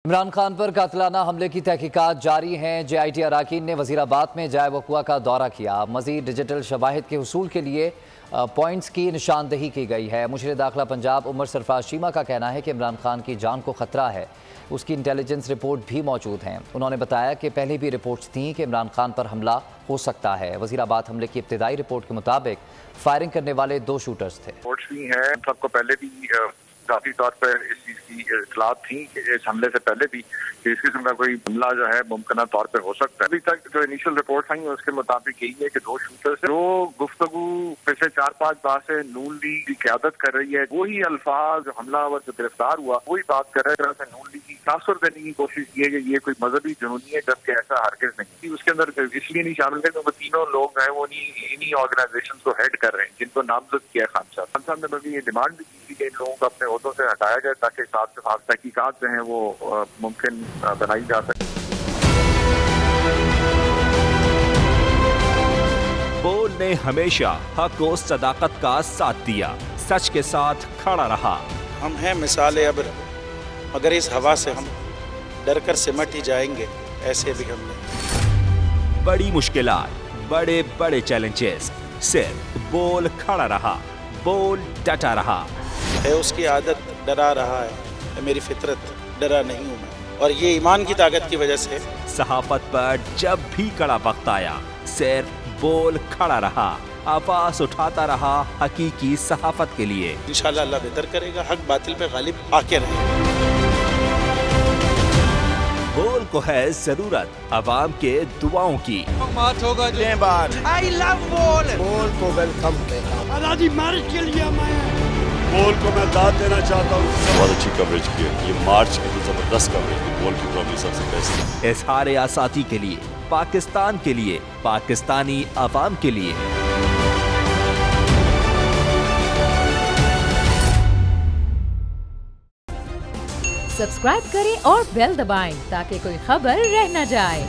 इमरान खान पर कातिलाना हमले की तहकीकात जारी हैं। JIT अरकान ने वज़ीराबाद में जाए वक़ुआ का दौरा किया। मज़ीद डिजिटल शवाहिद के हुसूल के लिए पॉइंट्स की निशानदही की गई है। मुशीर दाखिला पंजाब उमर सरफराज चीमा का कहना है कि इमरान खान की जान को ख़तरा है। उसकी इंटेलिजेंस रिपोर्ट भी मौजूद हैं। उन्होंने बताया कि पहले भी रिपोर्ट्स थीं कि इमरान खान पर हमला हो सकता है। वज़ीराबाद हमले की इब्तिदाई रिपोर्ट के मुताबिक फायरिंग करने वाले 2 शूटर्स थे। रिपोर्ट्स भी हैं, सबको पहले भी काफी तौर पर इस चीज की इत्तलात थी कि इस हमले से पहले भी कि इस किस्म का कोई हमला जो है मुमकिन तौर पर हो सकता है। अभी तक जो इनिशियल रिपोर्ट आई है उसके मुताबिक यही है कि 2 शूटर्स जो गुफ्तगू पिछले 4-5 बार से नून लीग की क़यादत कर रही है, वही अल्फाज जो हमलावर जो गिरफ्तार हुआ वही बात कर रहे हैं। नून लीग की तासुर देने की कोशिश की है कि ये कोई मजहबी जुनूनी है, जबकि ऐसा हरगिज़ नहीं। उसके अंदर इसलिए नहीं शामिल है क्योंकि तीनों लोग हैं वो इन्हीं ऑर्गेनाइजेशन को हेड कर रहे हैं जिनको नामजद किया खान साहब। खान साहब ने बल्कि ये डिमांड भी की थी कि इन लोगों को अपने ओहदों से हटाया जाए ताकि साथ से साथ तहकीकात जो हैं वो मुमकिन बनाई जा सके। बोल ने हमेशा हक और सदाकत का साथ दिया, सच के साथ खड़ा रहा। हम हैं मिसाल अब्र, मगर इस हवा से हम डर कर सिमट ही जाएंगे, ऐसे भी हम नहीं। बड़ी मुश्किलात, बड़े बड़े चैलेंजेस, सिर्फ बोल खड़ा रहा, बोल डटा रहा। है उसकी आदत डरा रहा है, मेरी फितरत डरा नहीं हूँ मैं, और ये ईमान की ताकत की वजह से। सहाफत पर जब भी कड़ा वक्त आया, सिर्फ बोल खड़ा रहा, आवाज उठाता रहा हकीकी सहाफत के लिए। इंशाअल्लाह अल्लाह बेहतर करेगा, हक बातिल पे गालिब आके रहे। बोल को है जरूरत अवाम के दुआओं की। आई लव बोल। बोल को वेलकम देगा। आजादी मार्च के लिए मैं बोल को मैं दाद देना चाहता हूँ। बहुत अच्छी कवरेज की है, ये मार्च की तो जबरदस्त कवरेज की। बोल की प्रॉब्लम सबसे बेस्ट। इज़हार आसाती के लिए, पाकिस्तान के लिए, पाकिस्तानी अवाम के लिए। सब्सक्राइब करें और बेल दबाएं ताकि कोई खबर रह न जाए।